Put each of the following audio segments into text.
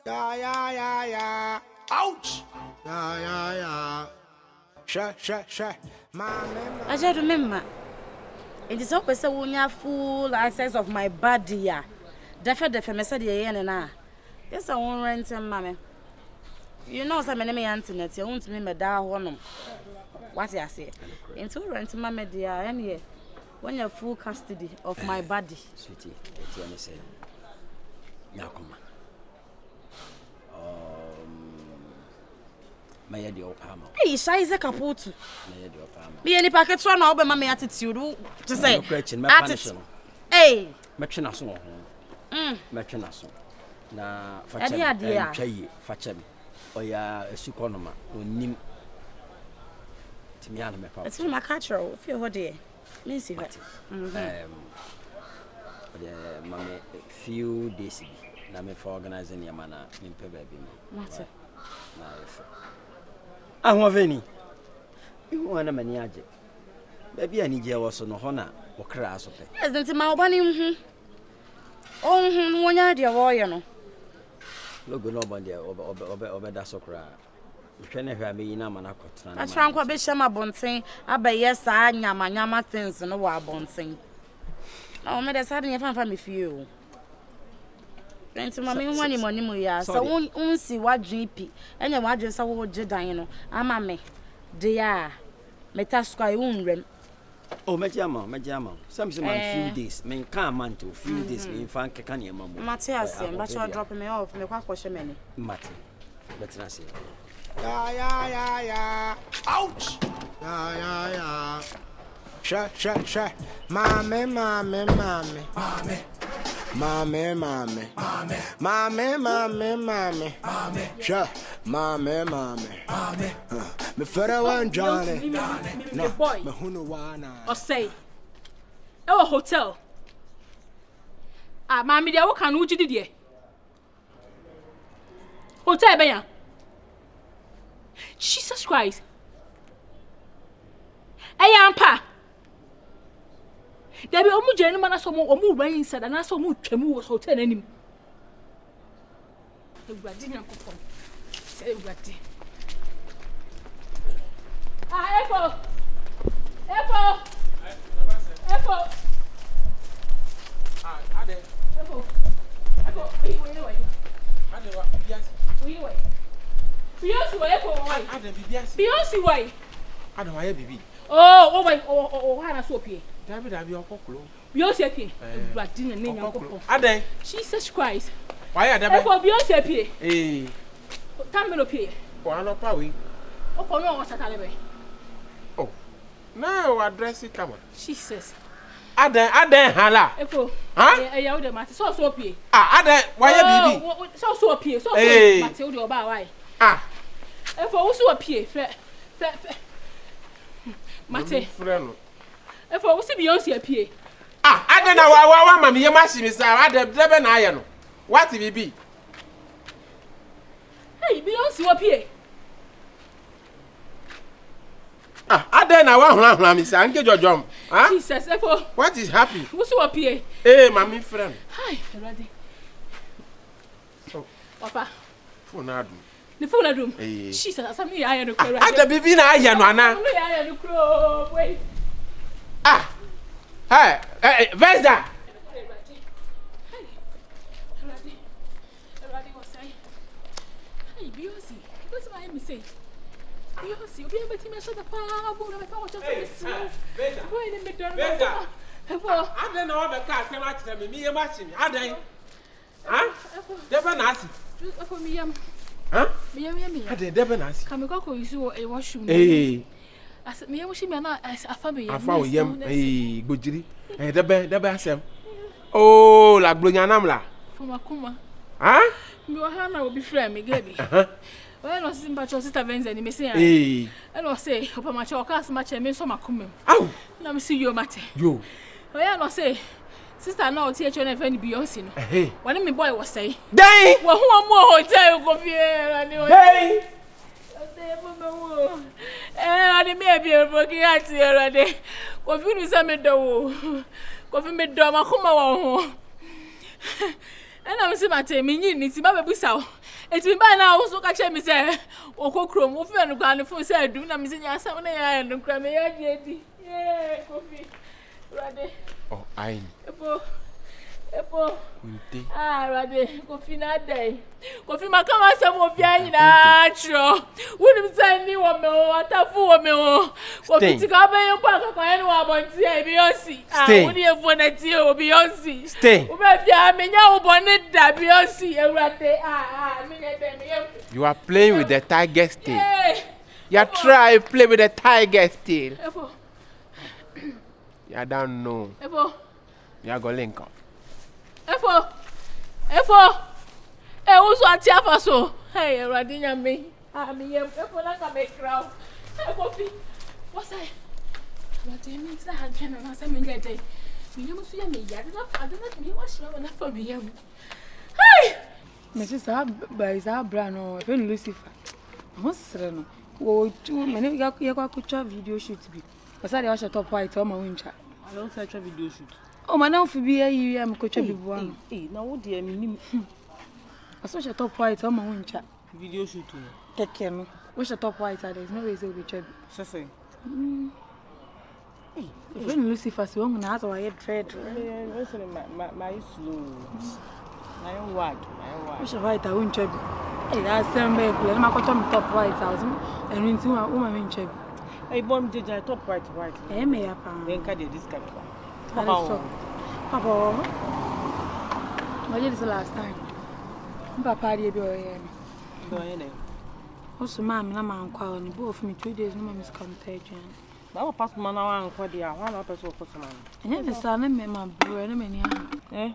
Yeah. Ouch. Yeah. Sure. I just remember. It is always a when you full access of my body. Yeah. Definitely, me said yeah na. Yes, I won't rent him, mammy. You know, some enemy internet. You won't me da one. What I say? Into rent, mammy, dear, and when you're full custody of my body. Sweetie, it's what I say. Now come on. My dear Palmer. Hey, shy is a caputu. My dear Palmer. Me any packets one over my attitude to say. Attitude. Hey, Machinason. Machinason. Na Fachem. Or ya a suconoma who nim Timiana. It's my catcher. Feel what dear. Missy, Mammy, few days. Na me for organizing your manner in Pebble. What? I want any. You want a maniac. Baby, I need you also no honor or crass of it. Yes, that's my bunny. Oh, one idea, boy, you know. Look, nobody over that so cry. You can never have me in a manacot. I try to be shama bonting. I bet yes, I nyama things no wa bonting. Oh, me that's having a fan family for you. Into my money, ya. So, won't see what GP and your wages are what Jedino. Ama me. Dear, Metasquai won't rem. Oh, Majama. Some few days, men can't man to few days, me in Frank Canya, Mamma. Matthias, but you're dropping me off. Me quite question many. Matty, let's not say. Yeah. Ouch. Yeah. Sure. Mommy. Sure. Mommy. Me further one Johnny. No boy. Me who no one. Or say. Oh, hotel. Ah, mommy, there what can you do there? Hotel beya. Jesus Christ. Hey, ampa. There be omu jeni mana so omu ran inside and so omu twemu hotel anim. Ewurade nyankopon. Say ewurade. Ah, Efo. Ah, ade. Efo. Wait. Ade wa bias. Wait. Beyonce wa Efo why? Ade bias. Beyonce why? Ade wa ye bibi. Oh, hana so pie. Dabi okoklo. Beyonce pie. Ewurade na nyankopon. Ade. Jesus Christ. Why ade be? Efo Beyonce pie. Tamelo pie. O anopa we. Opo no o satale be. Oh. Now address it come on. Jesus. Ade hala. Efo. Ya wo de mate so pie. Ah, ade why ye bibi? So pie. So mate wo de oba why? Ah. Efo wo so pie. Fe. Mate. Friend. Efo wo si Beyonce pie. Ah, ade na wa mama ye machine sa ade drebe na aye no. What bibi? Hey, Beyonce wo pie. Ah, ade na wa hura mi sa nke jojom. Ah? Jesus, Efo. What is happy? Wo so pie. Mami friend. Hi, Erade. Oh. Papa. Phone adu. The phone adum. Jesus, asam ni aye no kro. Ade bibi na aye no ana. No aye no kro. Wait. Ah. Hey, Vesta. Beyonce, what's my mistake? Beyonce, you'll be able to measure the power of the power of the boy in the middle. I don't know what the car came out to me, a machine. I don't. Huh? Debanasi. For me, huh? Me, I did Debanasi. Come go, you saw a washroom. I said, me, I wish me as a family. I found yam, Gujiri, and the Basem. Oh, la Blunyanamla. From Akuma. Huh? Hana will be friend, me, Gabby. Well, I was in Patrol Sister Vens and me say, and I'll say, Papa Macho cast much and me so Macum. Oh, let me see your matter. You. Well, I'll say, Sister, no, teacher, and any Beyonce. Hey, what did my boy was say? Day! Well, who are more hotel go here? Day! I may be a working at here a day. What you is a meadow? Coffee made drama, come on. And I was about to mean you need to buy a busaw. It's me by now also catch me say okokrom wo fe no kwa no fo say adu na me say nya sam na ya no kra me ya di yeah coffee ready oh I Epo ready coffee na day coffee makama sam obia nyina tro woni say ni wo me o atafu wo me o coffee ti ka ben yo pa ka kan wa bonti e bi osi woni e fo na ti o bi osi wo be bia me nya wo bone da bi osi ewrate me ne be me you are playing with the tiger still. You try play with the tiger still. Epo you don't know. Epo you are going to link up. Efo uso ati afaso hey radinya me me yem efo na ka me crow coffee what's that what do you mean that I can na say me get me yem so ya me ya I don't me wash me na for me yem hey me say ba isa bra no e Lucifer mo sere no wo tu me ne ya kwa video shoot bi pasa de wa top white o ma wuncha I don't search a video shoot. Oh, my now for be a am coach be one. Now what do you mean? I saw your top white on my own chat. Video shoot. Take care, no. What's your top white? There's no way it will be chubby. Say. When Lucifer so long now, so I had dread. Listen, my slow. My own word. What's your white? I won't chubby. Hey, that's some baby. I'm not going to top white house. And into my woman chubby. Hey, bomb did I top white? Eh, me up. Then can you discard? Papa, what did the last time? Papa, dear boy. Also, ma'am, I'm calling both me 2 days. No, Miss Contagion. Now, pass my now and quite dear. One person for some. And yet, the son and my brother, many. Eh?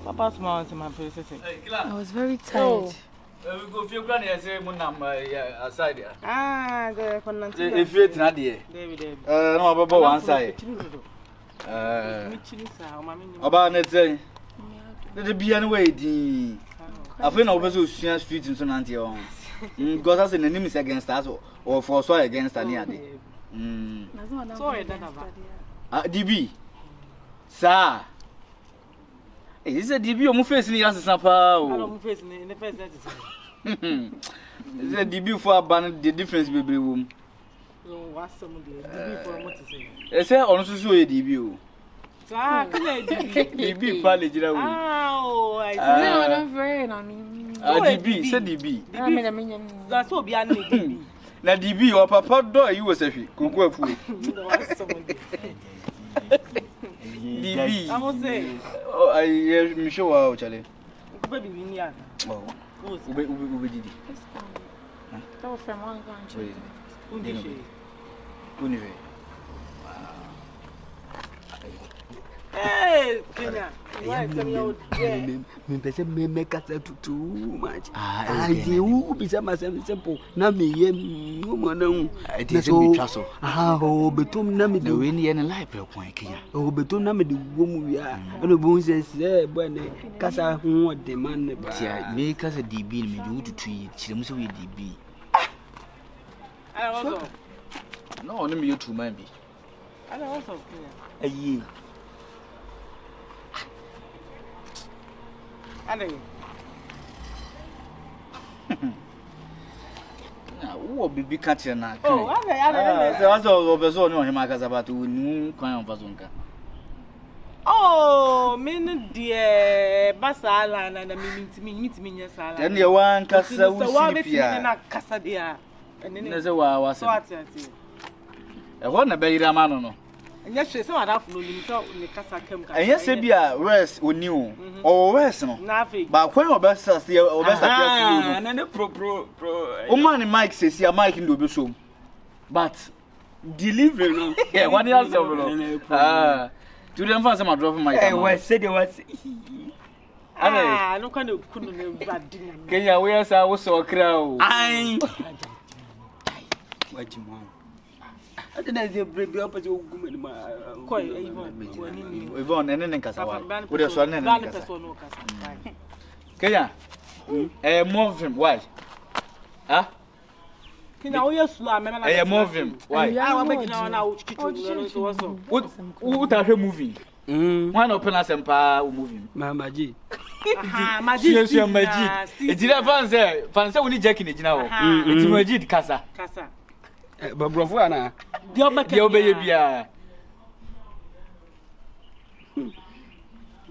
Papa's mouth in my place. I was very tired. We go feel granny and say, Munam, aside there. If it's not there, no, about one side. About let's say, let it be anyway. I think I was so street in Sonantio. Because that's an enemy against us or for so against any other. Sorry, DB, sir. Is a DB on face in the answer? I'm facing in the first. Is a DB for a ban the difference baby room? What's some of the DB for what to say? I say, honestly, so a DB. DB, probably. Oh, I see. I'm very on me. DB, said DB. That's what be DB. Now, DB or Papa door, you was a fee. Conquer food. DB, I must say, oh, I am sure, Charlie. Baby, we are. Oh, That was from one country. Hey, Kenya. Me pese me make us too much. I do be some simple. Na me ye woman no. It is a castle. Oh, betum na me The wind and life, Kenya. Oh, betum na me the woman we are. No bones say, when Casa who demand. Make us a DB, me do to treat. She must be DB. I also. No, only me to mind me. I also. A ye. Who be catching now? Oh, I was all no him as about to new kind of Bazunka. Oh, men dear Basala and meet me, yes, I Then the one Casa Casa dear. And then there's a while was what I want a baby Ramano. And yes, she's not half in the Casa came. And yes, Sabia, rest or new or rest, nothing. But when our best here or best And then the pro. Oh, man, Mike says, yeah, Mike can do the show. But delivery, yeah, 1 year to them for some dropping my I said it was. No kind of couldn't bad dinner. Kenya, where's our so crowd? I. What you want? I didn't say break up as a woman. Quite Yvonne and then Casa. With a son and Kenya, a move him. Why? Ah? Can I wear slam? I move him. Why? I will make now. What are you moving? One open us and pa moving. Mamma G. She Majid. It didn't fancy when Jack in it now. It's Majid Casa. But Brofana, the obey Bia.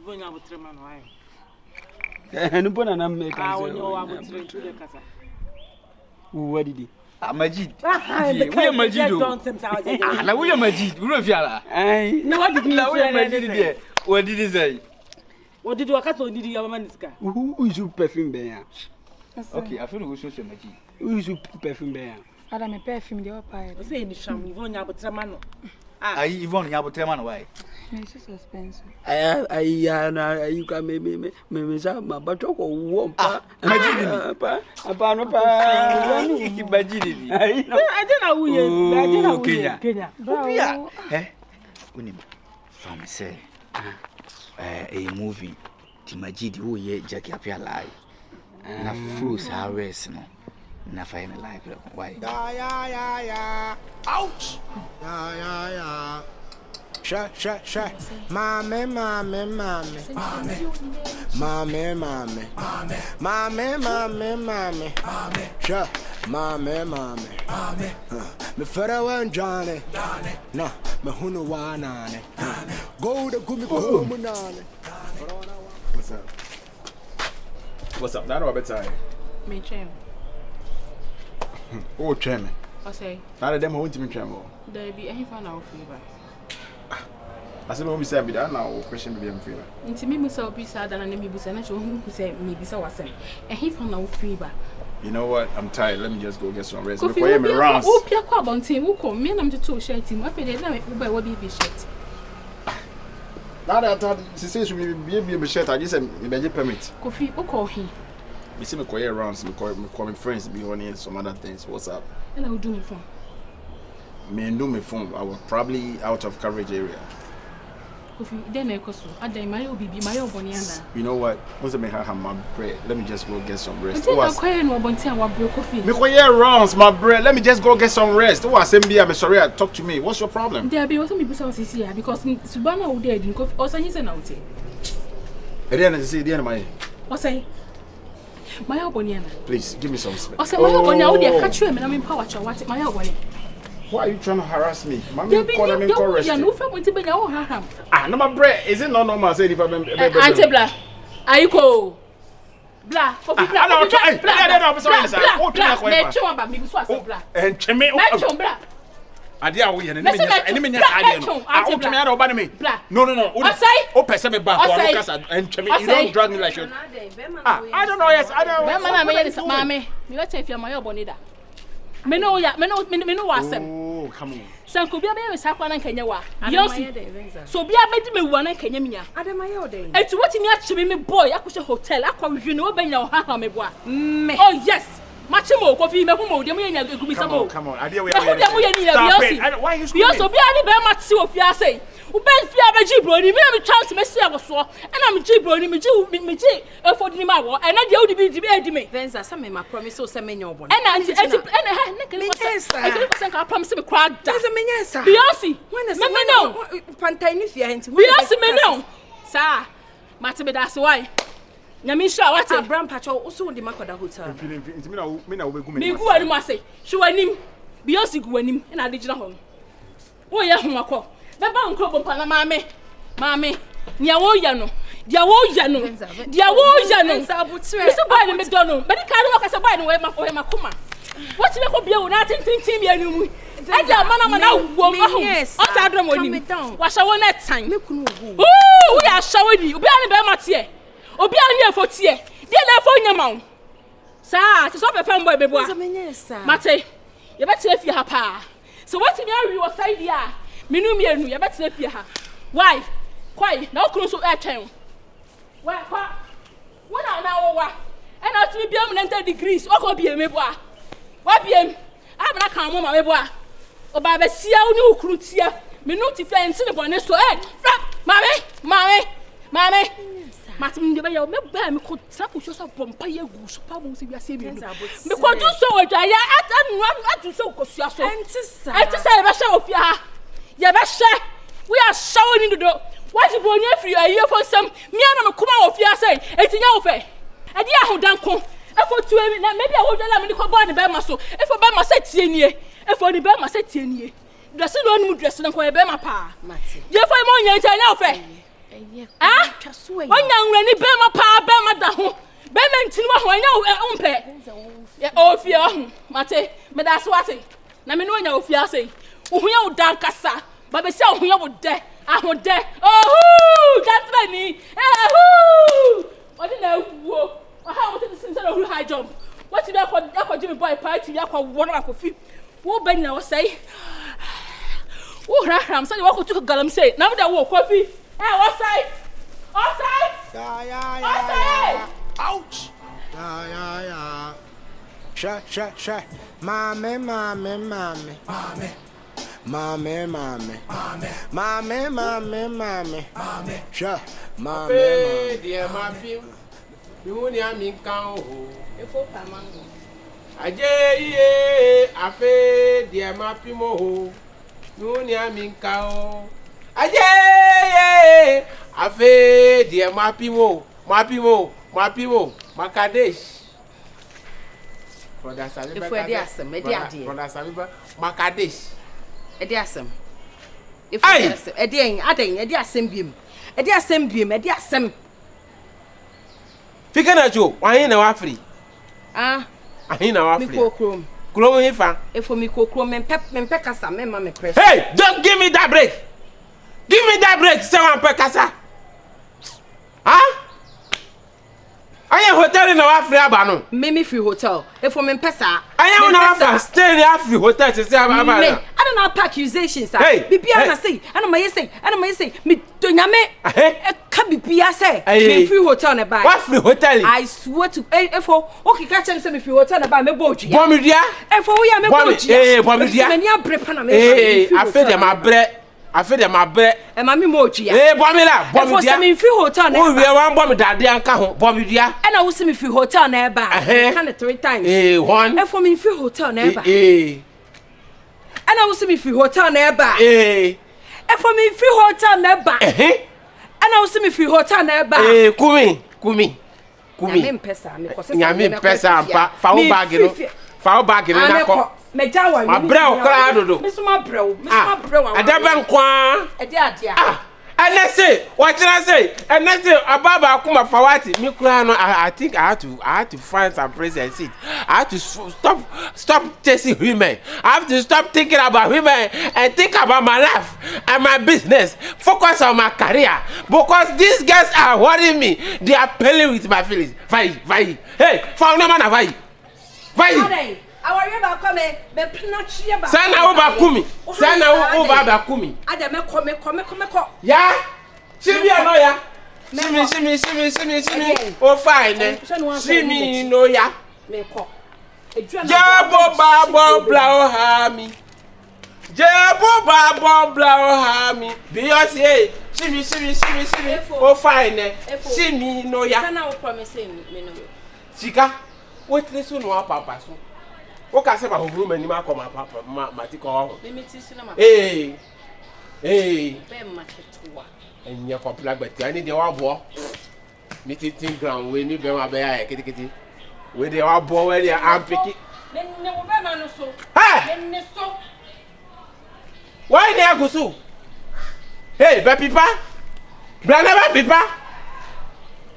Going out Treman, why? And put an make I would train to the casa. What did he? Majid. We are Majid. Now we are Majid. We are Fiala. No, what did you Majid? What did he say? What did you cut on the Yamaniska? Who is your perfume bear? Okay, I feel we should say Majid. Who is your perfume bear? Adam, a perfume, the opera. Say in Sham, Yvonne Abutramano. I even Yabuteman way. It's expensive. You can make me my butter or warm. Majid. I don't know who you are. I don't know Kenya. Eh? From say, a movie. Majid who ye Jackie appear live. Na fools are racing. Na find a life. Why? Yeah. Ouch! Yeah. Sure. Mommy. Sure. Mommy. Me further one Johnny. No, me hunu wanane. Go to gumi kumunane. What's up? That Robert time. Me chair. Oh, chairman. I say. Now them who me chairman. There be any fan out fever. I said, we say, that now question be fever. Into me, myself, be sad and me be sad. Who say me be so was saying. And he found out fever. You know what? I'm tired. Let me just go get some rest. Before you me rounds. Oh, Pia Quabon team who come. Me and I'm the two shirt team. I feel they let me buy what be shirt. Now that I thought she says we be shirt, I just said, me permit. Coffee, who call him? We see me call rounds, me call my friends, be on here, some other things. What's up? And I will do me phone. Me and do my phone. I was probably out of coverage area. Then I cost you. I did my baby, my own boniana. You know what? Once I make her have my bread, let me just go get some rest. I'm quiet no bonti and what broke coffee. Me call rounds, my bread. Let me just go get some rest. Who was MB? I'm sorry. Talk to me. What's your problem? There be also me person here because Subana would there drink coffee. Also, he's an out. At the end of the day, my. What's say? My own boniana. Please give me some space. Also, my own boniana would there catch you and I'm in power. What? My own boniana. Why are you trying to harass me? Mommy, call me correct. You no from to be your haram. Ah, no my bread. Is it not normal? Say if I Auntie Blah. Ayiko. Blah. Blah. And Cheme. Adia we and enemy No. Oh, person me back and Cheme. You don't drag me like you. I don't know. Yes, I don't. Mommy, you let if you're my bonida. Me know wasem. Oh, come on. Sanko bia be sakwa na Kenya wa. So bia be di me wu na Kenya minya. Ademaye oden. Enti wotimi achi me boy akwohwe hotel akwa hwe no obenya ha ha me boa. Oh yes. Machi mo kofi me hu mo de mo yenya egubisa mo. Come on. Adia we. Me hu mo yeni ya biosi. Why you screaming? Biosi bia ni be mati ofiase. Uben fia be gibroni me chance me sia wo so. E na me gibroni me gi efodi ni ma wo. E na de odi bi di me. Venza say me ma promise o say menya obon. E na anti ne kan ka promise me kwa da. Venza menya sa. Biosi. Me no. Pantai ni fia enti. Biosi me no. Sa. Mati be da se why. Nyami sha what? Abraham Pacho also on the Makoda hotel. Me na obegu me. Me gu ani ma say. Hwanim. Biosi gu anim e na de gina ho. Wo ye ho akọ. Beba nkro bompa na maame nia wo ya no dia wo ya no so boy ni me do no be ka no kasa boy ni we makoma what me ko bia wo na tintin bia ni mu e dia mana wo ma ho o ta drum oni wa sha wo na tan me kunu wo wo ya sha wo di obi ani be mate obi ani efo tie dia na efo nyama sa ti so be fam boy be boa mate ye be tire fie ha pa so what me awi wo side dia Minu mienu ya betre fie ha. Why? Kwai na okuru so e twen. Why kwa? Wona na wo wa. E na tumi biam 90 degrees. Okọ biem meboa. Wa biem. Abna kan mo ma meboa. Oba be sia wo ni okuru tia. Minu ti fie nti ne bone so. Mame. Matim de be ya me ba me ko sapo so sa pompa ye gu so pa mo se bia se bienu. Me ko du so wa ya atu so ko suaso. Enti sa e be sha ofia ha. Ya be she we are showing into the What you born free a year for some me and come out of your say, it's in your face. And yeah, who done come? If for 2 minutes, maybe I would allow me to come on the Bama so. If for Bama said 10 years, if for the Bama said 10 years, dress on dress and call a Bama pa. You find more young than your face. Ah, one young renny Bama pa, Bama down. Bama tin wa know own pet. Oh, fear, Mate, but that's what I na me no nya ofia sei. Wo ya udan kasa, ba be se wo ya wo de. Ahode. Oh, that's me. Oh, what did I wo? How what is inside of high jump? What did I Jimmy boy party ya kwa one of feet? Wo ben na wo say? Wo ram say wo ko tu galam say. Na da wo coffee. What say? What say? Yeah. Ouch. Yeah. Sha. Mommy. Sha. Mommy. Dear my film. You near me count. Before Pamango. Afe dear my pimo. You near me count. Afe dear my pimo. Makadesh. Brother Saliba. If we're there, some, Brother Saliba. Makadesh. Ediasem. If we're there, Ediasem. Fika na jo, why na wa free? Ah, ahin na wa free. Me kokrom. Krom hifa. If for me kokrom men pekasa men ma me press. Hey, don't give me that break. Give me that break, say one pekasa. Huh? I am hotel na wa free aba no. Me free hotel. If for me pesa. I am na wa stay in free hotel to say aba no. I don't know accusations. Hey, bibia na say, I know my say, me to nyame. Can bibia say, me free hotel na buy. What free hotel? I swear to for okay catch and say me free hotel na buy me boji. Bomidia? For we are me boji. Bomidia. Me nya brepa na me. I feel them my bread. E ma me moji ya. Bomila, bomidia. For say me free hotel na. We wan bomb daddy anka ho, bomidia. And I will see me free hotel na buy. Can it 3 times. One. E for me free hotel na buy. And I will see me free hotel never. And for me free hotel never. And I will see me free hotel never. Kumi. Nyame pesa ampa. Fa bag no na ko. Mejawa. Ma breo kra dodo. Misuma breo. Adaba nkwa. Ede adia. And let's say, what did I say? And let's say, Ababa Kuma Fawati, Mikrano, I think I had to find some place and sit. I had to stop chasing women. I have to stop thinking about women and think about my life and my business. Focus on my career. Because these guys are worrying me. They are playing with my feelings. Vai. Hey, found no man, vai. I worry about coming, but not here. Sana over Kumi. Adam, come. Yeah? She be a lawyer. See me. Oh, fine. See me, no, ya. Jabo babo blow hami. Beyonce. See me. Oh, fine. See me, no, ya. Can I promise me? Chica, what listen to our papa? O ka se ba huru mani ma ko ma papa ma ti ko ho. Me ti sinu ma. Be ma ketuwa. Enya ko plagba ani de wa bo. Me ti ground we ni be ma be ya kitikiti. We de wa bo we dey am piki. Ne wo be ma no so. Hey! Ne so. Why dey go so? Hey, be pipa. Brana be pipa.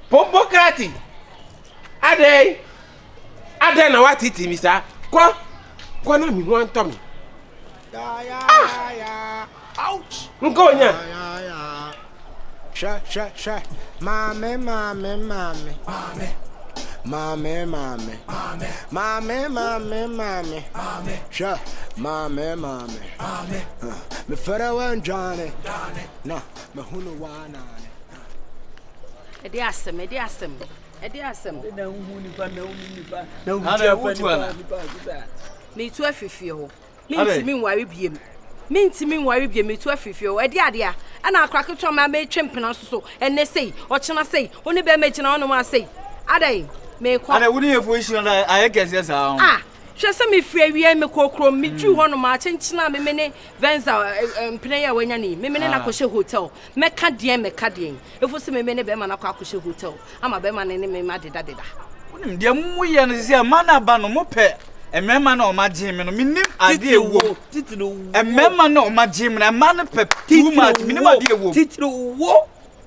Pombo krati. Ade na wa titi mi sa. Kwa na mi wan to mi. Yeah. Ouch. Nko nya. Yeah. Sha. Mame. Sha. Mame. Me fera wan Johnny. Na, me hunu wana. Edi asem. Me tu afifie ho. Me nware biem. Me ntimi nware biem me tu afifie ho. Edi ade a ana akrake to ma me twempena so enne sei, o chena sei, oni be me chena ono ma sei. Adai, me kwa. Ana wuni efo isi na aye kese sa ho. hwe se me fie wie me kokro me dwu ho no ma chenchina me ne venza player wanya ni me ne na kɔhye hotel me ka de efo se me ne be ma na kɔhye hotel ama be ma ne me ma deda wonim de mu ye no se ma na ba no mo pɛ emema na o ma gye me no minim ade ewo titiri wo emema na o ma gye me na ma no pɛ too much minim ade ewo titiri wo